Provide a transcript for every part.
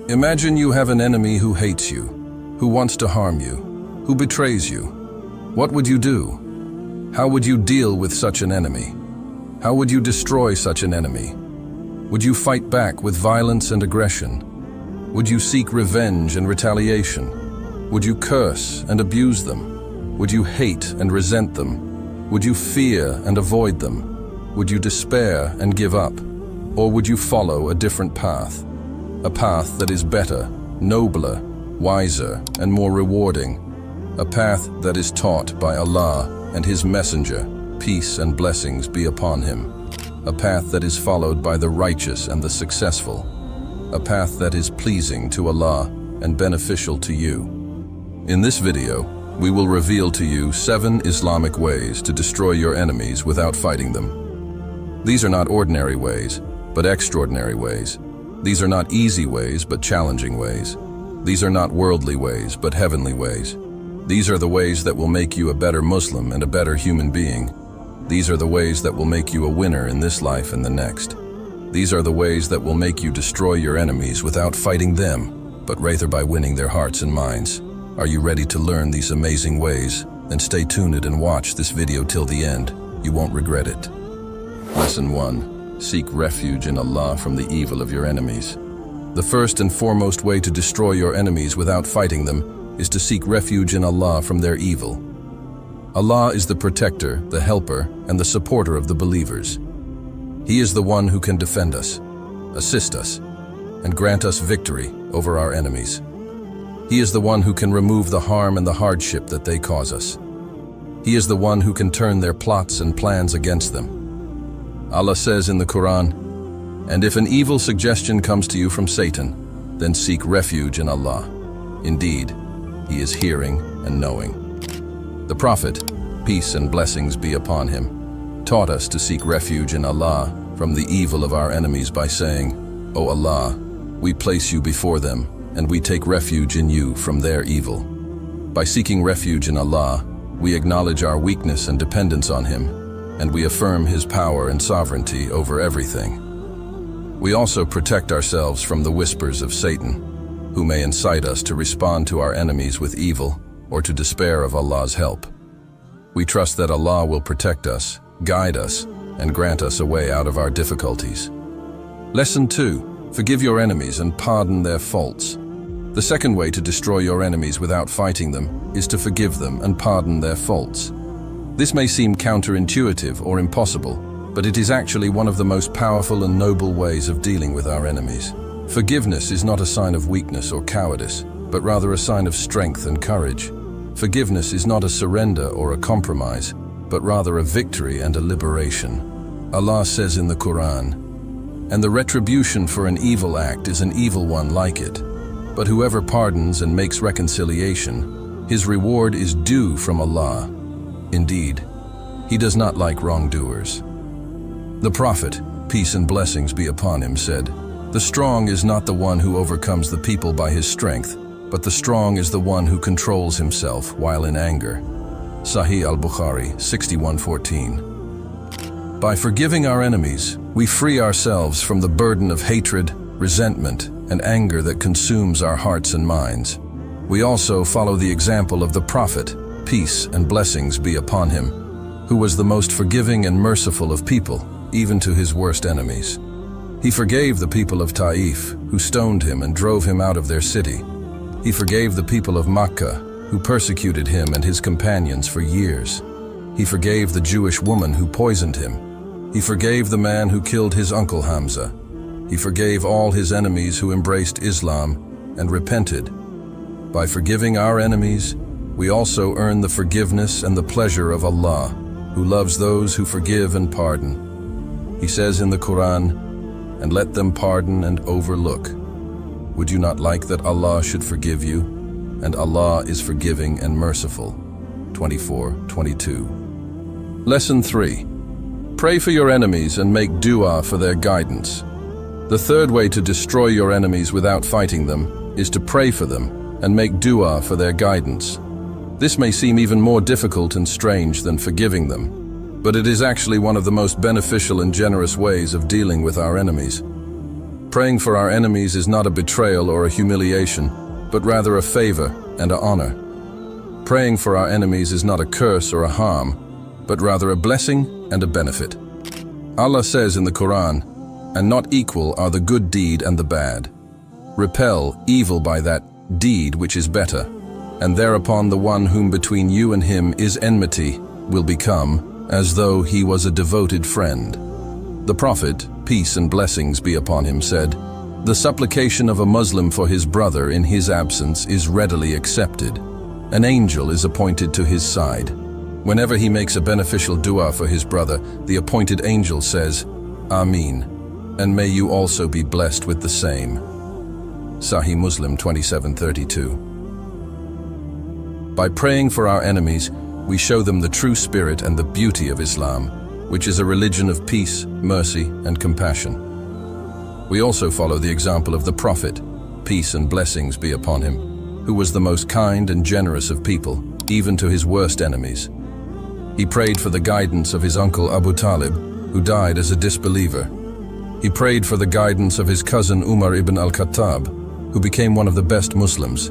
Imagine you have an enemy who hates you, who wants to harm you, who betrays you. What would you do? How would you deal with such an enemy? How would you destroy such an enemy? Would you fight back with violence and aggression? Would you seek revenge and retaliation? Would you curse and abuse them? Would you hate and resent them? Would you fear and avoid them? Would you despair and give up? Or would you follow a different path? A path that is better, nobler, wiser, and more rewarding. A path that is taught by Allah and His Messenger, peace and blessings be upon him. A path that is followed by the righteous and the successful. A path that is pleasing to Allah and beneficial to you. In this video, we will reveal to you 7 Islamic ways to destroy your enemies without fighting them. These are not ordinary ways, but extraordinary ways. These are not easy ways, but challenging ways. These are not worldly ways, but heavenly ways. These are the ways that will make you a better Muslim and a better human being. These are the ways that will make you a winner in this life and the next. These are the ways that will make you destroy your enemies without fighting them, but rather by winning their hearts and minds. Are you ready to learn these amazing ways? Then stay tuned and watch this video till the end. You won't regret it. Lesson 1. Seek refuge in Allah from the evil of your enemies. The first and foremost way to destroy your enemies without fighting them is to seek refuge in Allah from their evil. Allah is the protector, the helper, and the supporter of the believers. He is the one who can defend us, assist us, and grant us victory over our enemies. He is the one who can remove the harm and the hardship that they cause us. He is the one who can turn their plots and plans against them. Allah says in the Quran, "And if an evil suggestion comes to you from Satan, then seek refuge in Allah. Indeed, He is hearing and knowing." The Prophet, peace and blessings be upon him, taught us to seek refuge in Allah from the evil of our enemies by saying, "O Allah, we place you before them, and we take refuge in you from their evil." By seeking refuge in Allah, we acknowledge our weakness and dependence on Him, and we affirm His power and sovereignty over everything. We also protect ourselves from the whispers of Satan, who may incite us to respond to our enemies with evil or to despair of Allah's help. We trust that Allah will protect us, guide us, and grant us a way out of our difficulties. Lesson 2. Forgive your enemies and pardon their faults. The second way to destroy your enemies without fighting them is to forgive them and pardon their faults. This may seem counterintuitive or impossible, but it is actually one of the most powerful and noble ways of dealing with our enemies. Forgiveness is not a sign of weakness or cowardice, but rather a sign of strength and courage. Forgiveness is not a surrender or a compromise, but rather a victory and a liberation. Allah says in the Quran, "And the retribution for an evil act is an evil one like it. But whoever pardons and makes reconciliation, his reward is due from Allah. Indeed, He does not like wrongdoers." The Prophet, peace and blessings be upon him, said, "The strong is not the one who overcomes the people by his strength, but the strong is the one who controls himself while in anger." Sahih al-Bukhari 61:14. By forgiving our enemies, we free ourselves from the burden of hatred, resentment, and anger that consumes our hearts and minds. We also follow the example of the Prophet, peace and blessings be upon him, who was the most forgiving and merciful of people, even to his worst enemies. He forgave the people of Taif, who stoned him and drove him out of their city. He forgave the people of Makkah, who persecuted him and his companions for years. He forgave the Jewish woman who poisoned him. He forgave the man who killed his uncle Hamza. He forgave all his enemies who embraced Islam and repented. By forgiving our enemies, we also earn the forgiveness and the pleasure of Allah, who loves those who forgive and pardon. He says in the Quran, "And let them pardon and overlook." Would you not like that Allah should forgive you? And Allah is forgiving and merciful. 24:22. Lesson 3. Pray for your enemies and make dua for their guidance. The third way to destroy your enemies without fighting them is to pray for them and make dua for their guidance. This may seem even more difficult and strange than forgiving them, but it is actually one of the most beneficial and generous ways of dealing with our enemies. Praying for our enemies is not a betrayal or a humiliation, but rather a favor and an honor. Praying for our enemies is not a curse or a harm, but rather a blessing and a benefit. Allah says in the Quran, "And not equal are the good deed and the bad. Repel evil by that deed which is better, and thereupon the one whom between you and him is enmity will become as though he was a devoted friend." The Prophet, peace and blessings be upon him, said, "The supplication of a Muslim for his brother in his absence is readily accepted. An angel is appointed to his side. Whenever he makes a beneficial dua for his brother, the appointed angel says, 'Ameen, and may you also be blessed with the same.'" Sahih Muslim 2732. By praying for our enemies, we show them the true spirit and the beauty of Islam, which is a religion of peace, mercy, and compassion. We also follow the example of the Prophet, peace and blessings be upon him, who was the most kind and generous of people, even to his worst enemies. He prayed for the guidance of his uncle Abu Talib, who died as a disbeliever. He prayed for the guidance of his cousin Umar ibn al-Khattab, who became one of the best Muslims.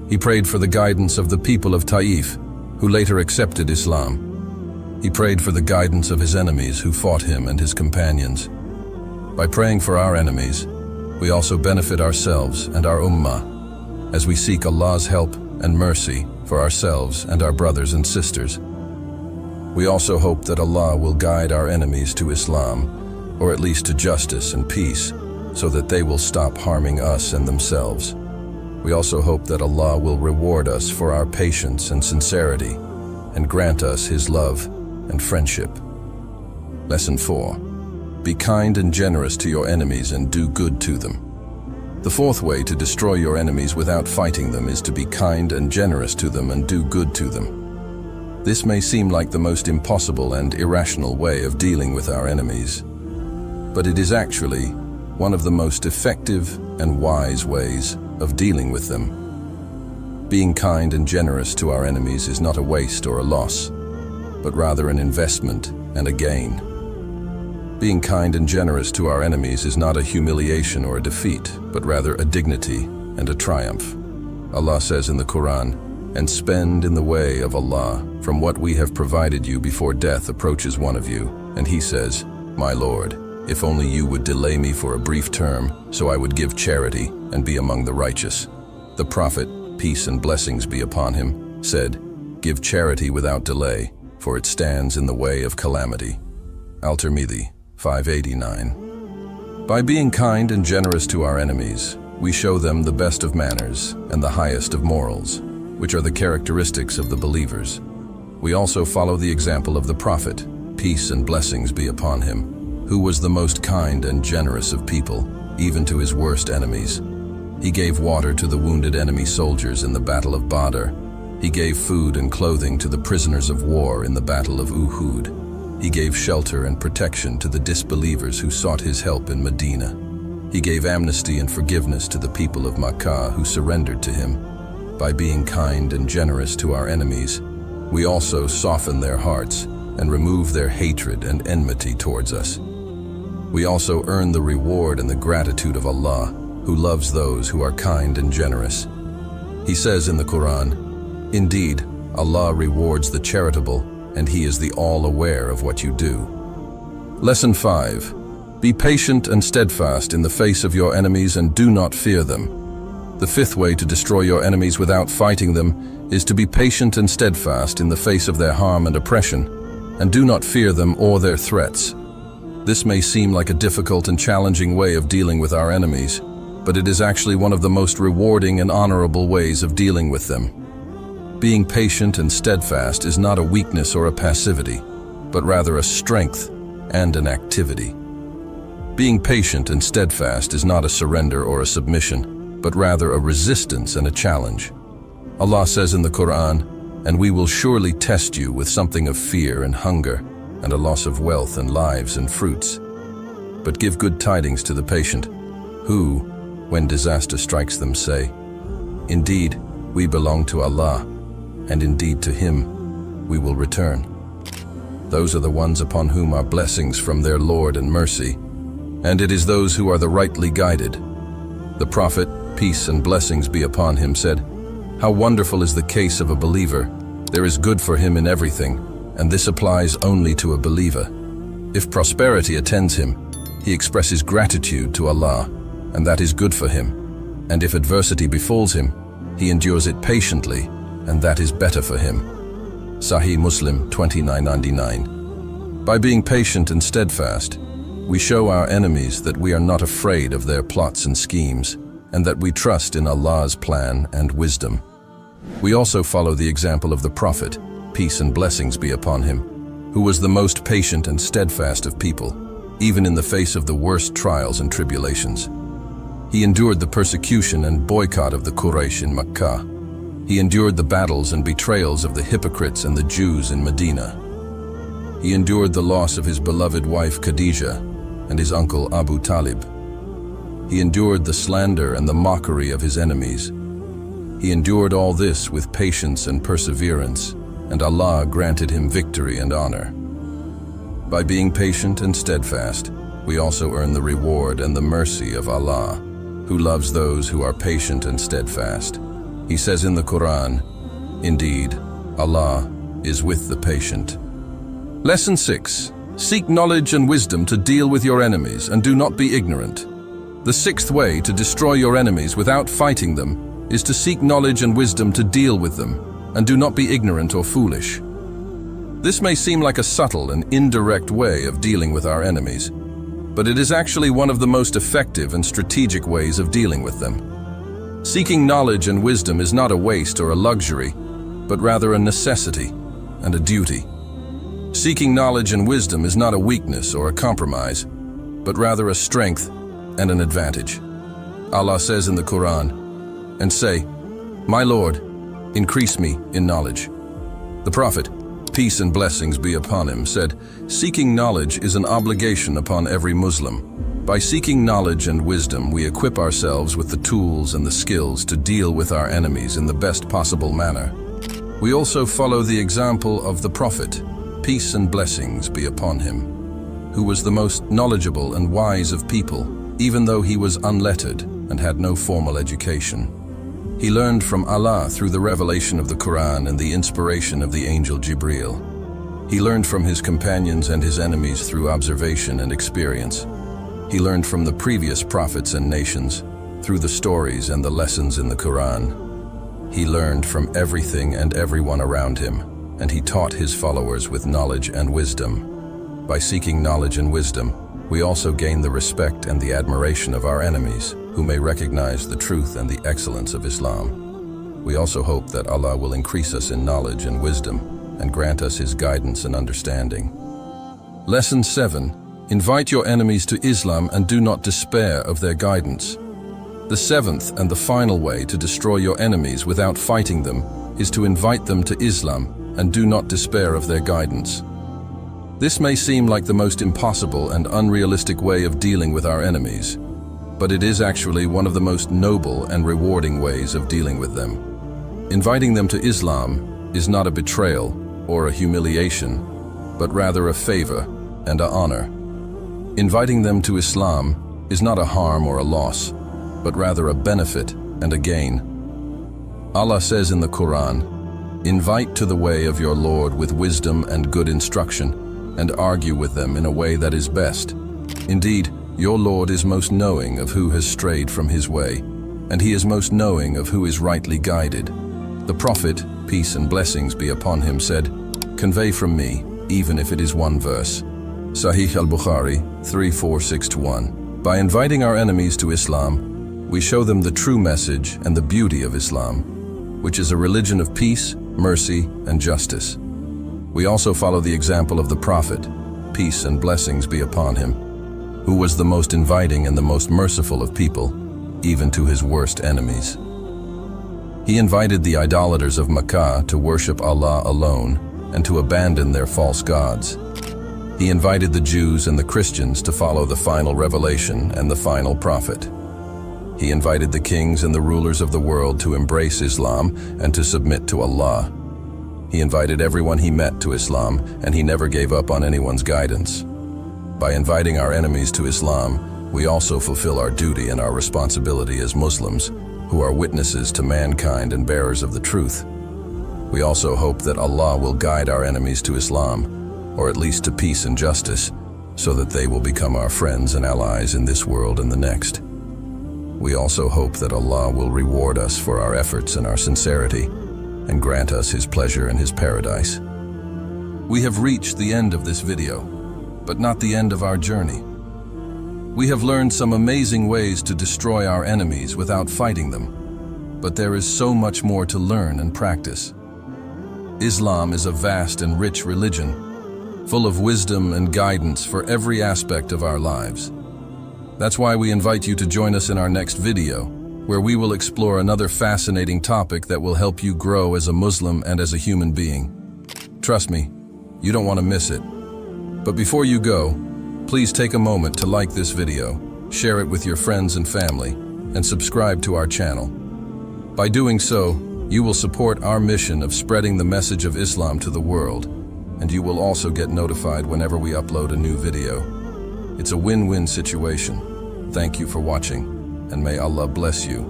He prayed for the guidance of the people of Taif, who later accepted Islam. He prayed for the guidance of his enemies who fought him and his companions. By praying for our enemies, we also benefit ourselves and our ummah, as we seek Allah's help and mercy for ourselves and our brothers and sisters. We also hope that Allah will guide our enemies to Islam, or at least to justice and peace, so that they will stop harming us and themselves. We also hope that Allah will reward us for our patience and sincerity, and grant us His love and friendship. Lesson 4. Be kind and generous to your enemies and do good to them. The fourth way to destroy your enemies without fighting them is to be kind and generous to them and do good to them. This may seem like the most impossible and irrational way of dealing with our enemies, but it is actually one of the most effective and wise ways of dealing with them. Being kind and generous to our enemies is not a waste or a loss, but rather an investment and a gain. Being kind and generous to our enemies is not a humiliation or a defeat, but rather a dignity and a triumph. Allah says in the Quran, "And spend in the way of Allah from what we have provided you before death approaches one of you, and he says, 'My Lord, if only you would delay me for a brief term, so I would give charity and be among the righteous.'" The Prophet, peace and blessings be upon him, said, "Give charity without delay, for it stands in the way of calamity." Al-Tirmidhi 589. By being kind and generous to our enemies, we show them the best of manners and the highest of morals, which are the characteristics of the believers. We also follow the example of the Prophet, peace and blessings be upon him, who was the most kind and generous of people, even to his worst enemies. He gave water to the wounded enemy soldiers in the Battle of Badr. He gave food and clothing to the prisoners of war in the Battle of Uhud. He gave shelter and protection to the disbelievers who sought his help in Medina. He gave amnesty and forgiveness to the people of Makkah who surrendered to him. By being kind and generous to our enemies, we also soften their hearts and remove their hatred and enmity towards us. We also earn the reward and the gratitude of Allah, who loves those who are kind and generous. He says in the Quran, "Indeed, Allah rewards the charitable, and He is the all-aware of what you do." Lesson 5. Be patient and steadfast in the face of your enemies and do not fear them. The fifth way to destroy your enemies without fighting them is to be patient and steadfast in the face of their harm and oppression, and do not fear them or their threats. This may seem like a difficult and challenging way of dealing with our enemies, but it is actually one of the most rewarding and honorable ways of dealing with them. Being patient and steadfast is not a weakness or a passivity, but rather a strength and an activity. Being patient and steadfast is not a surrender or a submission, but rather a resistance and a challenge. Allah says in the Quran, "And we will surely test you with something of fear and hunger, and a loss of wealth and lives and fruits. But give good tidings to the patient, who, when disaster strikes them, say, 'Indeed, we belong to Allah, and indeed to Him we will return.' Those are the ones upon whom are blessings from their Lord and mercy, and it is those who are the rightly guided. The Prophet, peace and blessings be upon him, said, "How wonderful is the case of a believer. There is good for him in everything, and this applies only to a believer. If prosperity attends him, he expresses gratitude to Allah, and that is good for him. And if adversity befalls him, he endures it patiently, and that is better for him." Sahih Muslim 2999. By being patient and steadfast, we show our enemies that we are not afraid of their plots and schemes, and that we trust in Allah's plan and wisdom. We also follow the example of the Prophet, peace and blessings be upon him, who was the most patient and steadfast of people, even in the face of the worst trials and tribulations. He endured the persecution and boycott of the Quraysh in Makkah. He endured the battles and betrayals of the hypocrites and the Jews in Medina. He endured the loss of his beloved wife Khadijah and his uncle Abu Talib. He endured the slander and the mockery of his enemies. He endured all this with patience and perseverance, and Allah granted him victory and honor. By being patient and steadfast, we also earn the reward and the mercy of Allah, who loves those who are patient and steadfast. He says in the Quran, "Indeed, Allah is with the patient." Lesson 6. Seek knowledge and wisdom to deal with your enemies, and do not be ignorant. The sixth way to destroy your enemies without fighting them is to seek knowledge and wisdom to deal with them, and do not be ignorant or foolish. This may seem like a subtle and indirect way of dealing with our enemies, but it is actually one of the most effective and strategic ways of dealing with them. Seeking knowledge and wisdom is not a waste or a luxury, but rather a necessity and a duty. Seeking knowledge and wisdom is not a weakness or a compromise, but rather a strength and an advantage. Allah says in the Quran, "And say, 'My Lord, increase me in knowledge.'" The Prophet, peace and blessings be upon him, said, "Seeking knowledge is an obligation upon every Muslim. By seeking knowledge and wisdom, we equip ourselves with the tools and the skills to deal with our enemies in the best possible manner." We also follow the example of the Prophet, peace and blessings be upon him, who was the most knowledgeable and wise of people, even though he was unlettered and had no formal education. He learned from Allah through the revelation of the Quran and the inspiration of the angel Jibreel. He learned from his companions and his enemies through observation and experience. He learned from the previous prophets and nations through the stories and the lessons in the Quran. He learned from everything and everyone around him, and he taught his followers with knowledge and wisdom. By seeking knowledge and wisdom, we also gain the respect and the admiration of our enemies, who may recognize the truth and the excellence of Islam. We also hope that Allah will increase us in knowledge and wisdom and grant us His guidance and understanding. Lesson 7. Invite your enemies to Islam and do not despair of their guidance. The seventh and the final way to destroy your enemies without fighting them is to invite them to Islam and do not despair of their guidance. This may seem like the most impossible and unrealistic way of dealing with our enemies, but it is actually one of the most noble and rewarding ways of dealing with them. Inviting them to Islam is not a betrayal or a humiliation, but rather a favor and an honor. Inviting them to Islam is not a harm or a loss, but rather a benefit and a gain. Allah says in the Quran, "Invite to the way of your Lord with wisdom and good instruction, and argue with them in a way that is best. Indeed, your Lord is most knowing of who has strayed from His way, and He is most knowing of who is rightly guided." The Prophet, peace and blessings be upon him, said, "Convey from me, even if it is one verse." Sahih al-Bukhari 3461. By inviting our enemies to Islam, we show them the true message and the beauty of Islam, which is a religion of peace, mercy, and justice. We also follow the example of the Prophet, peace and blessings be upon him, who was the most inviting and the most merciful of people, even to his worst enemies. He invited the idolaters of Makkah to worship Allah alone and to abandon their false gods. He invited the Jews and the Christians to follow the final revelation and the final prophet. He invited the kings and the rulers of the world to embrace Islam and to submit to Allah. He invited everyone he met to Islam, and he never gave up on anyone's guidance. By inviting our enemies to Islam, We also fulfill our duty and our responsibility as Muslims, who are witnesses to mankind and bearers of the truth. We also hope that Allah will guide our enemies to Islam, or at least to peace and justice, so that they will become our friends and allies in this world and the next. We also hope that Allah will reward us for our efforts and our sincerity, and grant us His pleasure and His paradise. We have reached the end of this video, but not the end of our journey. We have learned some amazing ways to destroy our enemies without fighting them, but there is so much more to learn and practice. Islam is a vast and rich religion, full of wisdom and guidance for every aspect of our lives. That's why we invite you to join us in our next video, where we will explore another fascinating topic that will help you grow as a Muslim and as a human being. Trust me, you don't want to miss it. But before you go, please take a moment to like this video, share it with your friends and family, and subscribe to our channel. By doing so, you will support our mission of spreading the message of Islam to the world, and you will also get notified whenever we upload a new video. It's a win-win situation. Thank you for watching, and may Allah bless you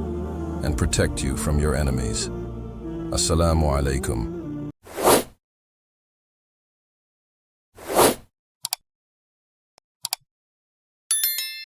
and protect you from your enemies. Assalamu alaikum.